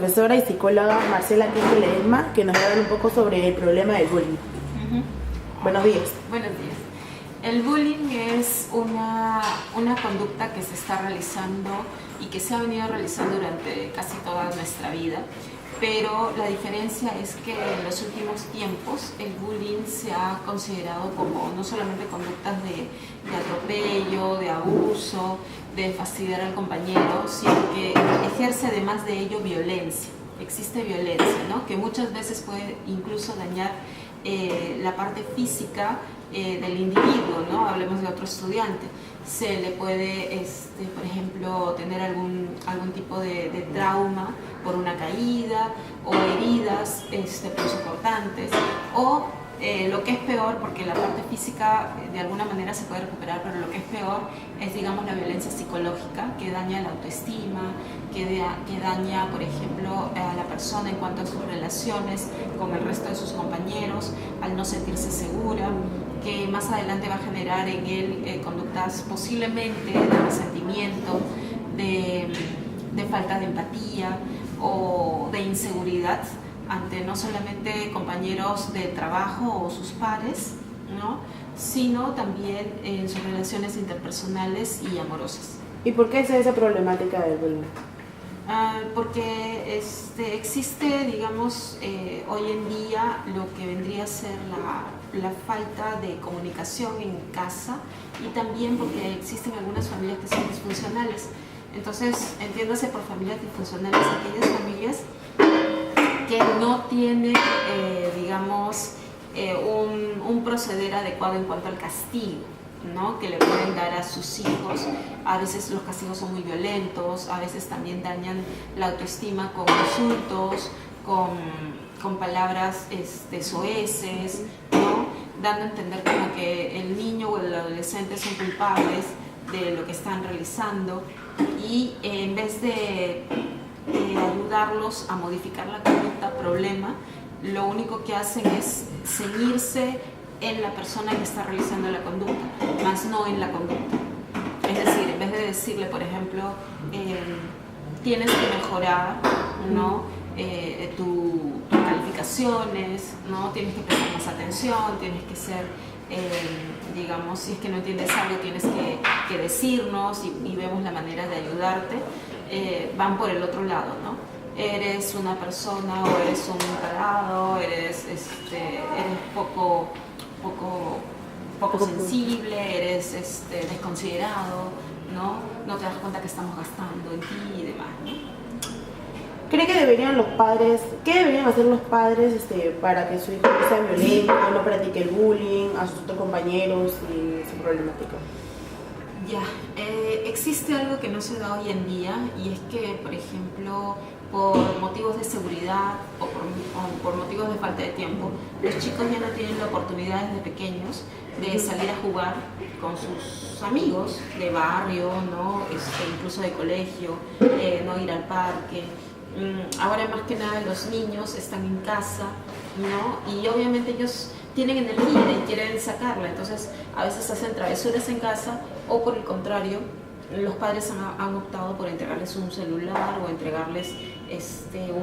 profesora y psicóloga Marcela Quispe Ledesma, que nos va a dar un poco sobre el problema del bullying. Buenos días. Buenos días. El bullying es una conducta que se está realizando y que se ha venido realizando durante casi toda nuestra vida, pero la diferencia es que en los últimos tiempos el bullying se ha considerado como no solamente conductas de atropello, de abuso, de fastidiar al compañero, sino que ejerce además de ello violencia. Existe violencia, ¿no? Que muchas veces puede incluso dañar la parte física del individuo, ¿no? Hablemos de otro estudiante. Se le puede, por ejemplo, tener algún tipo de trauma por una caída o heridas punzocortantes, o lo que es peor, porque la parte física de alguna manera se puede recuperar, pero lo que es peor es, digamos, la violencia psicológica, que daña la autoestima, que daña, por ejemplo, a la persona en cuanto a sus relaciones con el resto de sus compañeros, al no sentirse segura, que más adelante va a generar en él conductas posiblemente de resentimiento, de falta de empatía o de inseguridad ante no solamente compañeros de trabajo o sus pares, ¿no?, sino también en sus relaciones interpersonales y amorosas. ¿Y por qué es esa problemática del bullying? Porque existe, digamos, hoy en día lo que vendría a ser la falta de comunicación en casa, y también porque existen algunas familias que son disfuncionales. Entonces, entiéndase por familias disfuncionales aquellas familias que no tienen, digamos, un proceder adecuado en cuanto al castigo, ¿no?, que le pueden dar a sus hijos. A veces los castigos son muy violentos, a veces también dañan la autoestima con insultos, con palabras soeces, ¿no?, dando a entender como que el niño o el adolescente son culpables de lo que están realizando, y en vez de ayudarlos a modificar la conducta problema, lo único que hacen es ceñirse en la persona que está realizando la conducta, más no en la conducta. Es decir, en vez de decirle, por ejemplo, tienes que mejorar, ¿no?, tus calificaciones, ¿no?, tienes que prestar más atención, tienes que ser, digamos, si es que no entiendes algo tienes que decirnos y vemos la manera de ayudarte. Van por el otro lado, ¿no? Eres una persona, o eres un tarado, eres poco sensible, eres desconsiderado, ¿no? No te das cuenta que estamos gastando en ti y demás, ¿no? ¿Cree que qué deberían hacer los padres para que su hijo no sea violento, no practique el bullying a sus otros compañeros y su problemática? Ya, existe algo que no se da hoy en día, y es que, por ejemplo, por motivos de seguridad o por motivos de falta de tiempo, los chicos ya no tienen la oportunidad desde pequeños de salir a jugar con sus amigos de barrio, ¿no?, incluso de colegio, no ir al parque. Ahora más que nada los niños están en casa, ¿no?, y obviamente ellos tienen energía y quieren sacarla, entonces a veces hacen travesuras en casa, o por el contrario, los padres han optado por entregarles un celular o entregarles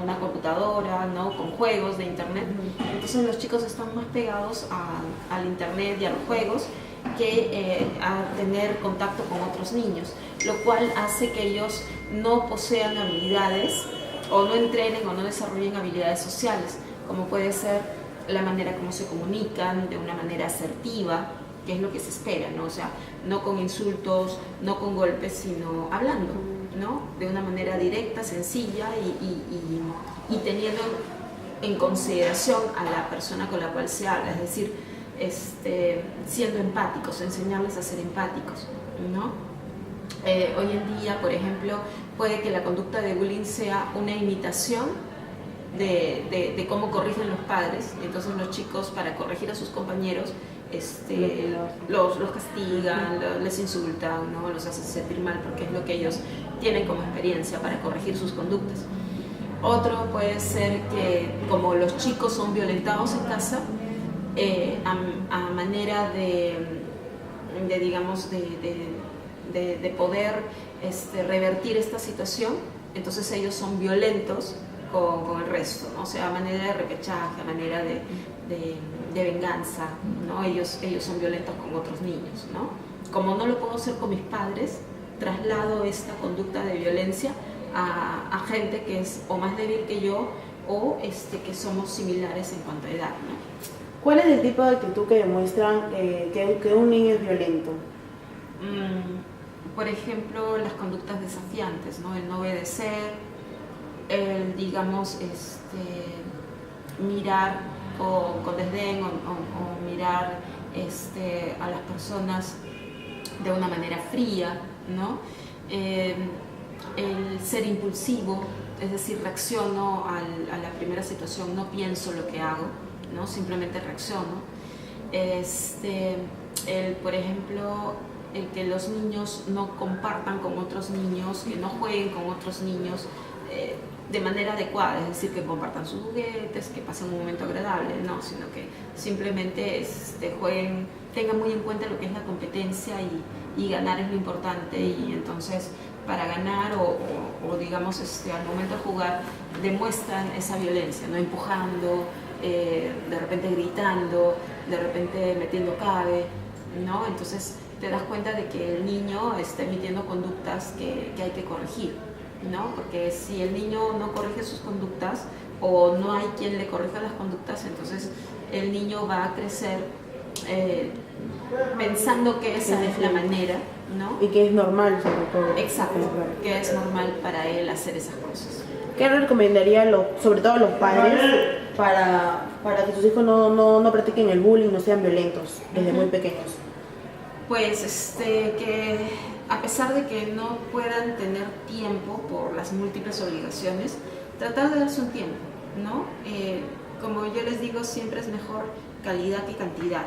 una computadora, ¿no?, con juegos de internet. Entonces los chicos están más pegados al internet y a los juegos que a tener contacto con otros niños, lo cual hace que ellos no posean habilidades, o no entrenen o no desarrollen habilidades sociales, como puede ser la manera como se comunican de una manera asertiva, que es lo que se espera, ¿no? O sea, no con insultos, no con golpes, sino hablando, ¿no?, de una manera directa, sencilla y teniendo en consideración a la persona con la cual se habla, es decir, siendo empáticos, enseñarles a ser empáticos, ¿no? Hoy en día, por ejemplo, puede que la conducta de bullying sea una imitación de cómo corrigen los padres. Entonces los chicos, para corregir a sus compañeros, los castigan, les insultan, ¿no?, los hacen sentir mal, porque es lo que ellos tienen como experiencia para corregir sus conductas. Otro puede ser que, como los chicos son violentados en casa, a manera digamos, de poder revertir esta situación, entonces ellos son violentos con el resto, ¿no? O sea, a manera de repechaje, a manera de venganza, ¿no? Ellos son violentos con otros niños, ¿no? Como no lo puedo hacer con mis padres, traslado esta conducta de violencia a gente que es o más débil que yo o que somos similares en cuanto a edad, ¿no? ¿Cuál es el tipo de actitud que demuestran que un niño es violento? Por ejemplo, las conductas desafiantes, ¿no? El no obedecer, el, digamos, mirar con desdén o mirar a las personas de una manera fría, ¿no? El ser impulsivo, es decir, reacciono a la primera situación, no pienso lo que hago, ¿no? Simplemente reacciono. Por ejemplo, el que los niños no compartan con otros niños, que no jueguen con otros niños de manera adecuada, es decir, que compartan sus juguetes, que pasen un momento agradable, no, sino que simplemente jueguen, tengan muy en cuenta lo que es la competencia y ganar es lo importante, y entonces para ganar o digamos al momento de jugar demuestran esa violencia, ¿no? Empujando, de repente gritando, de repente metiendo cabe, ¿no? Entonces te das cuenta de que el niño está emitiendo conductas que hay que corregir, ¿no? Porque si el niño no corrige sus conductas o no hay quien le corrija las conductas, entonces el niño va a crecer pensando que esa es la manera, ¿no? Y que es normal, sobre todo. Exacto, que es normal para él hacer esas cosas. ¿Qué le recomendaría, sobre todo a los padres, para que sus hijos no practiquen el bullying, no sean violentos desde muy pequeños? Pues que a pesar de que no puedan tener tiempo por las múltiples obligaciones, tratar de darse un tiempo, ¿no? Como yo les digo, siempre es mejor calidad que cantidad.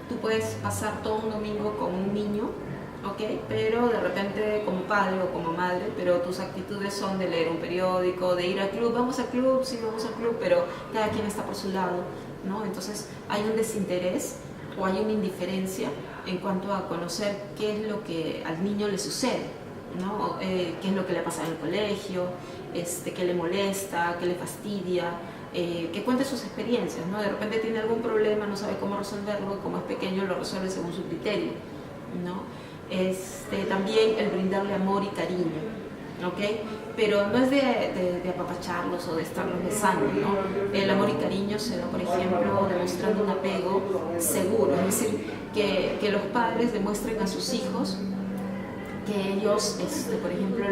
Tú puedes pasar todo un domingo con un niño, ¿ok? Pero de repente como padre o como madre, pero tus actitudes son de leer un periódico, de ir al club, vamos al club, sí, vamos al club, pero cada quien está por su lado, ¿no? Entonces hay un desinterés o hay una indiferencia en cuanto a conocer qué es lo que al niño le sucede, ¿no? Qué es lo que le pasa en el colegio, qué le molesta, qué le fastidia, que cuente sus experiencias, ¿no? De repente tiene algún problema, no sabe cómo resolverlo, como es pequeño lo resuelve según su criterio, ¿no? También el brindarle amor y cariño, ¿ok? Pero no es de apapacharlos o de estarlos besando, ¿no? El amor y cariño se da, por ejemplo, demostrando un apego seguro, es decir, que los padres demuestren a sus hijos que ellos, por ejemplo,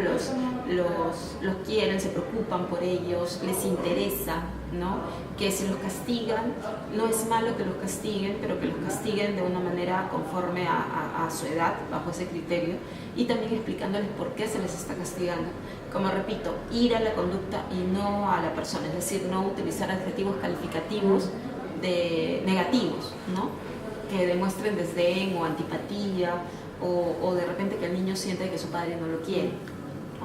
los quieren, se preocupan por ellos, les interesa, ¿no? Que si los castigan, no es malo que los castiguen, pero que los castiguen de una manera conforme a su edad, bajo ese criterio, y también explicándoles por qué se les está castigando. Como repito, ir a la conducta y no a la persona, es decir, no utilizar adjetivos calificativos negativos, ¿no? Que demuestren desdén o antipatía, o de repente que el niño siente que su padre no lo quiere,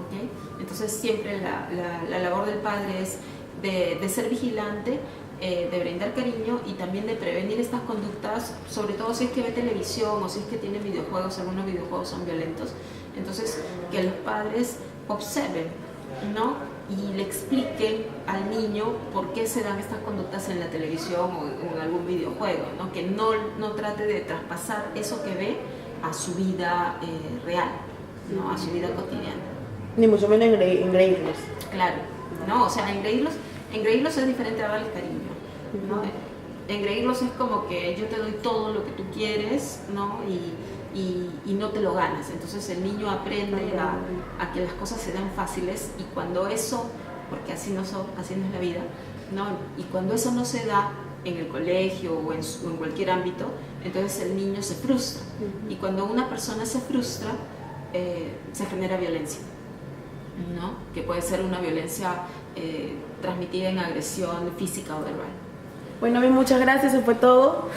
¿okay? Entonces siempre la labor del padre es de ser vigilante, de brindar cariño y también de prevenir estas conductas, sobre todo si es que ve televisión o si es que tiene videojuegos, algunos videojuegos son violentos, entonces que los padres observen, ¿no? Y le expliquen al niño por qué se dan estas conductas en la televisión o en algún videojuego, ¿no? Que no trate de traspasar eso que ve a su vida real, ¿no? A su vida cotidiana. Ni mucho menos engreírlos. Claro, ¿no? O sea, engreírlos es diferente a darles cariño, ¿no? Engreírlos es como que yo te doy todo lo que tú quieres, ¿no? Y no te lo ganas. Entonces el niño aprende a que las cosas se dan fáciles, y cuando eso, porque así no es la vida, ¿no? Y cuando eso no se da en el colegio o en cualquier ámbito, entonces el niño se frustra. Y cuando una persona se frustra, se genera violencia, ¿no? Que puede ser una violencia transmitida en agresión física o verbal. Bueno, muchas gracias, eso fue todo.